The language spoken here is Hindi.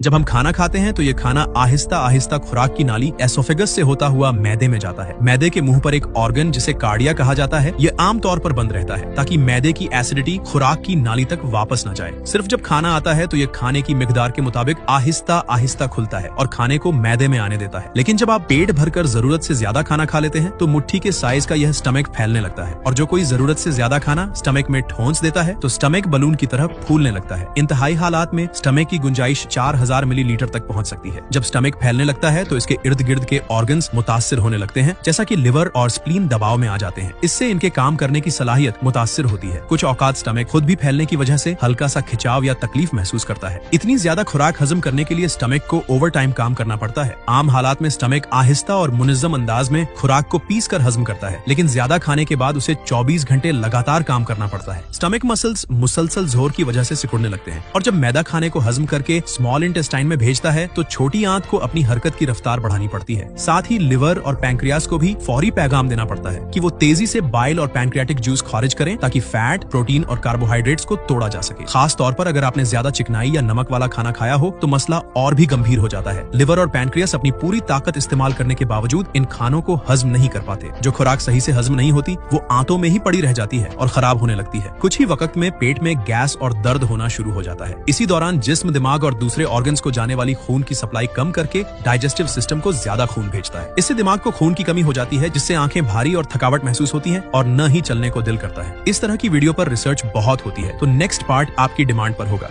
जब हम खाना खाते हैं तो ये खाना आहिस्ता आहिस्ता खुराक की नाली एसोफेगस से होता हुआ मैदे में जाता है। मैदे के मुंह पर एक ऑर्गन जिसे कार्डिया कहा जाता है, ये आमतौर पर बंद रहता है ताकि मैदे की एसिडिटी खुराक की नाली तक वापस न जाए। सिर्फ जब खाना आता है तो ये खाने की मिकदार के मुताबिक आहिस्ता आहिस्ता खुलता है और खाने को मैदे में आने देता है। लेकिन जब आप पेट भरकर जरूरत से ज्यादा खाना खा लेते हैं तो मुट्ठी के साइज का यह स्टमक फैलने लगता है और जो कोई जरूरत से ज्यादा खाना स्टमक में ठोंस देता है तो स्टमक बलून की तरह फूलने लगता है। इंतहाई हालात में स्टमक की गुंजाइश 4000 मिलीलीटर तक पहुंच सकती है। जब स्टमक फैलने लगता है तो इसके इर्द गिर्द के ऑर्गन्स मुतासिर होने लगते हैं, जैसा कि लिवर और स्प्लीन दबाव में आ जाते हैं। इससे इनके काम करने की सलाहियत मुतासिर होती है। कुछ औकात स्टमक खुद भी फैलने की वजह से हल्का सा खिंचाव या तकलीफ महसूस करता है। इतनी ज्यादा खुराक हजम करने के लिए स्टमक को ओवर टाइम काम करना पड़ता है। आम हालात में स्टमक आहिस्ता और मुनज़्ज़म अंदाज में खुराक को पीस कर हजम करता है, लेकिन ज्यादा खाने के बाद उसे 24 घंटे लगातार काम करना पड़ता है। स्टमक मसल्स मुसलसल जोर की वजह से सिकुड़ने लगते हैं और जब मैदा खाने को हजम करके स्मॉल इंटेस्टाइन में भेजता है तो छोटी आंत को अपनी हरकत की रफ्तार बढ़ानी पड़ती है। साथ ही लिवर और पैंक्रियास को भी फौरी पैगाम देना पड़ता है कि वो तेजी से बाइल और पैंक्रियाटिक जूस खारिज करें ताकि फैट, प्रोटीन और कार्बोहाइड्रेट्स को तोड़ा जा सके। खास तौर पर अगर आपने ज्यादा चिकनाई या नमक वाला खाना खाया हो तो मसला और भी गंभीर हो जाता है। लिवर और पैंक्रियास अपनी पूरी ताकत इस्तेमाल करने के बावजूद इन खानों को हजम नहीं कर पाते। जो खुराक सही से हजम नहीं होती वो आंतों में ही पड़ी रह जाती है और खराब होने लगती है। कुछ ही वक्त में पेट में गैस और दर्द होना शुरू हो जाता है। इसी दौरान जिस्म, दिमाग और दूसरे ऑर्गन्स को जाने वाली खून की सप्लाई कम करके डाइजेस्टिव सिस्टम को ज्यादा खून भेजता है। इससे दिमाग को खून की कमी हो जाती है, जिससे आंखें भारी और थकावट महसूस होती है और न ही चलने को दिल करता है। इस तरह की वीडियो पर रिसर्च बहुत होती है, तो नेक्स्ट पार्ट आपकी डिमांड पर होगा।